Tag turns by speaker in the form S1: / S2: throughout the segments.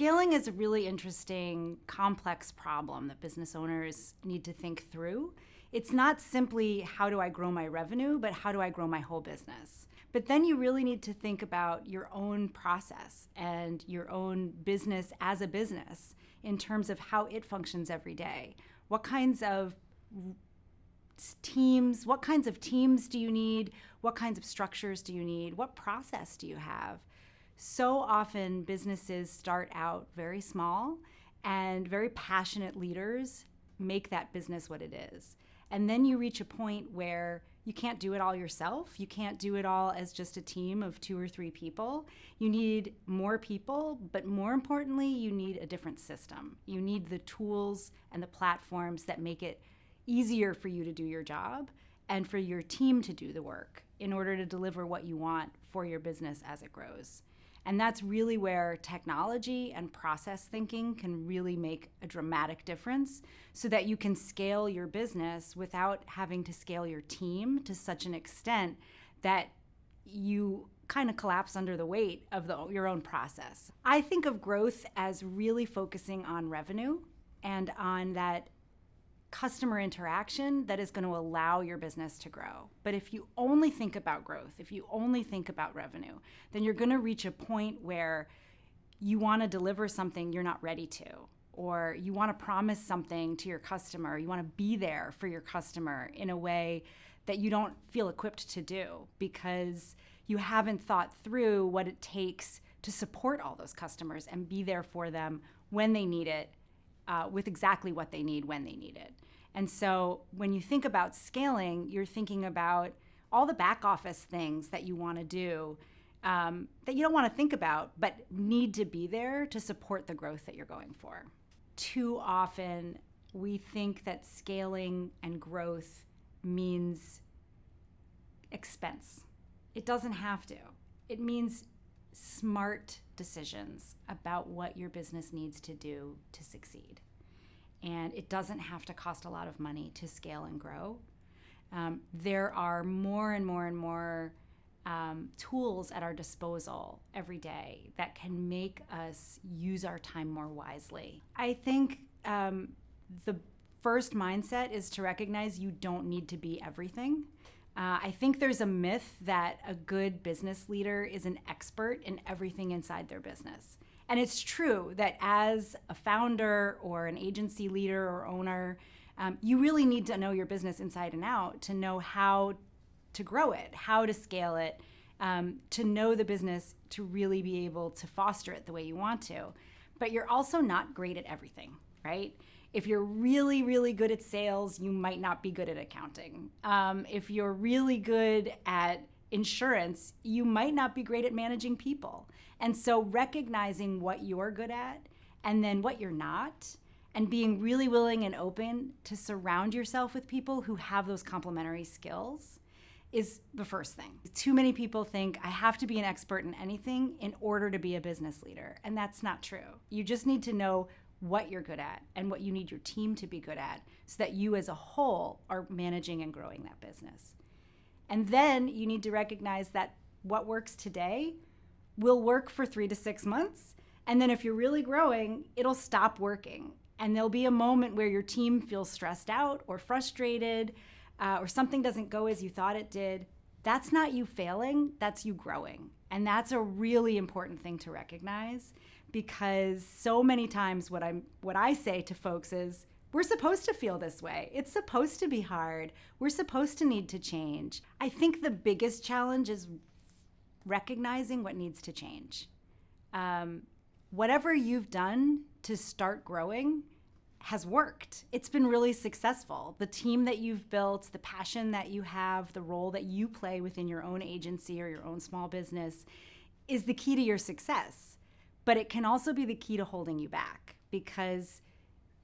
S1: Scaling is a really interesting, complex problem that business owners need to think through. It's not simply how do I grow my revenue, but how do I grow my whole business? But then you really need to think about your own process and your own business as a business in terms of how it functions every day. What kinds of teams do you need? What kinds of structures do you need? What process do you have? So often businesses start out very small, and very passionate leaders make that business what it is. And then you reach a point where you can't do it all yourself. You can't do it all as just a team of 2 or 3 people. You need more people, but more importantly, you need a different system. You need the tools and the platforms that make it easier for you to do your job and for your team to do the work in order to deliver what you want for your business as it grows. And that's really where technology and process thinking can really make a dramatic difference so that you can scale your business without having to scale your team to such an extent that you kind of collapse under the weight of your own process. I think of growth as really focusing on revenue and on that customer interaction that is going to allow your business to grow. But if you only think about growth, if you only think about revenue, then you're going to reach a point where you want to deliver something you're not ready to, or you want to promise something to your customer, you want to be there for your customer in a way that you don't feel equipped to do because you haven't thought through what it takes to support all those customers and be there for them when they need it, with exactly what they need when they need it. And so when you think about scaling, you're thinking about all the back office things that you want to do that you don't want to think about, but need to be there to support the growth that you're going for. Too often, we think that scaling and growth means expense. It doesn't have to. It means smart decisions about what your business needs to do to succeed. And it doesn't have to cost a lot of money to scale and grow. There are more and more and more tools at our disposal every day that can make us use our time more wisely. I think the first mindset is to recognize you don't need to be everything. I think there's a myth that a good business leader is an expert in everything inside their business. And it's true that as a founder or an agency leader or owner, you really need to know your business inside and out to know how to grow it, how to scale it, to know the business, to really be able to foster it the way you want to. But you're also not great at everything, right? If you're really, really good at sales, you might not be good at accounting. If you're really good at insurance, you might not be great at managing people. And so recognizing what you're good at and then what you're not, and being really willing and open to surround yourself with people who have those complementary skills is the first thing. Too many people think I have to be an expert in anything in order to be a business leader, and that's not true. You just need to know what you're good at and what you need your team to be good at so that you as a whole are managing and growing that business. And then you need to recognize that what works today will work for 3 to 6 months. And then if you're really growing, it'll stop working. And there'll be a moment where your team feels stressed out or frustrated, or something doesn't go as you thought it did. That's not you failing, that's you growing. And that's a really important thing to recognize, because so many times what I say to folks is, we're supposed to feel this way. It's supposed to be hard. We're supposed to need to change. I think the biggest challenge is recognizing what needs to change. Whatever you've done to start growing has worked. It's been really successful. The team that you've built, the passion that you have, the role that you play within your own agency or your own small business is the key to your success. But it can also be the key to holding you back, because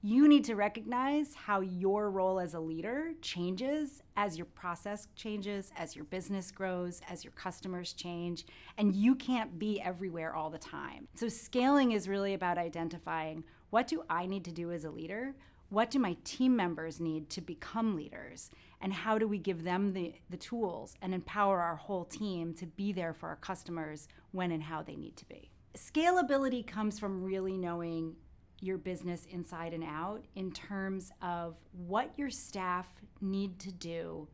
S1: you need to recognize how your role as a leader changes as your process changes, as your business grows, as your customers change, and you can't be everywhere all the time. So scaling is really about identifying, what do I need to do as a leader? What do my team members need to become leaders? And how do we give them the tools and empower our whole team to be there for our customers when and how they need to be? Scalability comes from really knowing your business inside and out in terms of what your staff need to do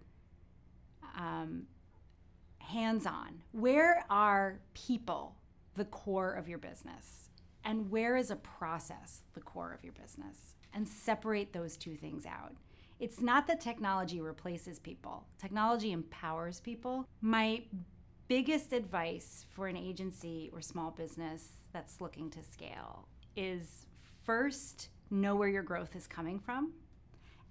S1: hands-on. Where are people the core of your business? And where is a process the core of your business? And separate those two things out. It's not that technology replaces people. Technology empowers people. My biggest advice for an agency or small business that's looking to scale is first, know where your growth is coming from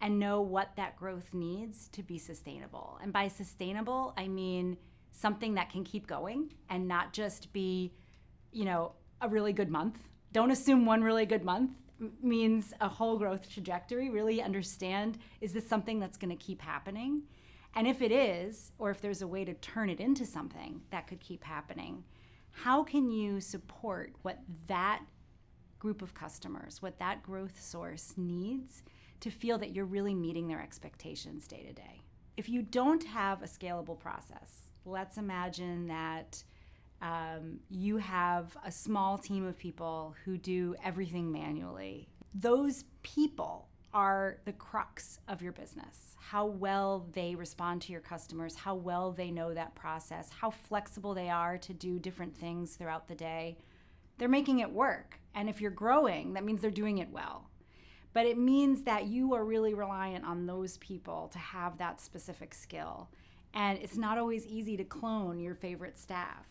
S1: and know what that growth needs to be sustainable. And by sustainable, I mean something that can keep going and not just be, a really good month. Don't assume one really good month means a whole growth trajectory. Really understand, is this something that's going to keep happening? And if it is, or if there's a way to turn it into something that could keep happening, how can you support what that group of customers, what that growth source needs to feel that you're really meeting their expectations day to day? If you don't have a scalable process, let's imagine that you have a small team of people who do everything manually. Those people are the crux of your business. How well they respond to your customers, how well they know that process, how flexible they are to do different things throughout the day. They're making it work. And if you're growing, that means they're doing it well. But it means that you are really reliant on those people to have that specific skill. And it's not always easy to clone your favorite staff.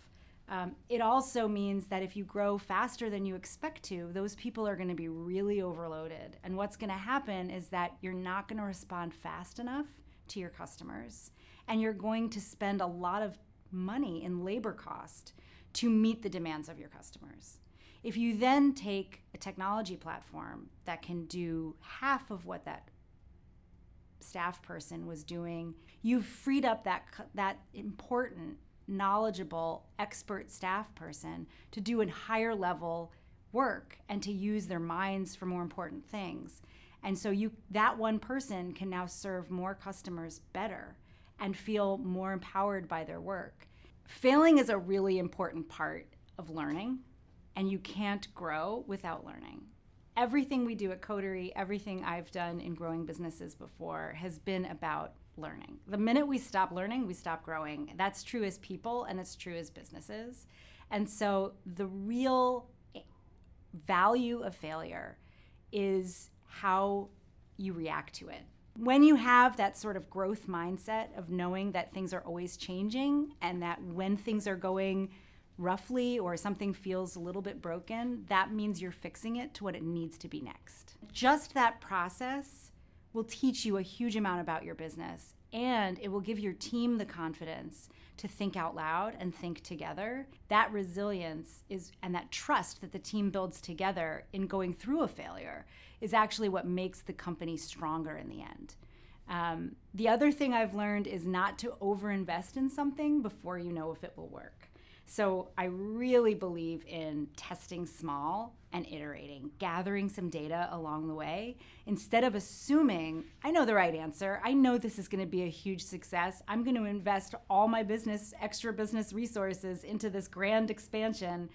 S1: It also means that if you grow faster than you expect to, those people are going to be really overloaded. And what's going to happen is that you're not going to respond fast enough to your customers. And you're going to spend a lot of money in labor cost to meet the demands of your customers. If you then take a technology platform that can do half of what that staff person was doing, you've freed up that important, knowledgeable, expert staff person to do a higher level work and to use their minds for more important things. And so that one person can now serve more customers better and feel more empowered by their work. Failing is a really important part of learning, and you can't grow without learning. Everything we do at Coterie, everything I've done in growing businesses before has been about learning. The minute we stop learning, we stop growing. That's true as people and it's true as businesses. And so the real value of failure is how you react to it. When you have that sort of growth mindset of knowing that things are always changing and that when things are going roughly or something feels a little bit broken, that means you're fixing it to what it needs to be next. Just that process will teach you a huge amount about your business, and it will give your team the confidence to think out loud and think together. That resilience and that trust that the team builds together in going through a failure is actually what makes the company stronger in the end. The other thing I've learned is not to overinvest in something before you know if it will work. So I really believe in testing small and iterating, gathering some data along the way. Instead of assuming, I know the right answer, I know this is going to be a huge success, I'm going to invest all my extra business resources into this grand expansion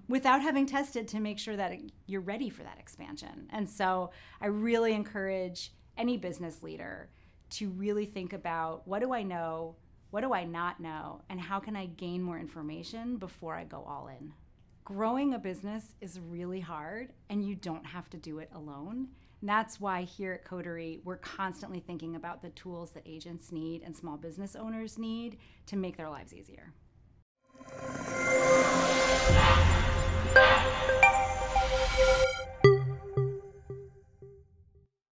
S1: without having tested to make sure that you're ready for that expansion. And so I really encourage any business leader to really think about, what do I know? What do I not know? And how can I gain more information before I go all in? Growing a business is really hard, and you don't have to do it alone. And that's why here at Coterie, we're constantly thinking about the tools that agents need and small business owners need to make their lives easier.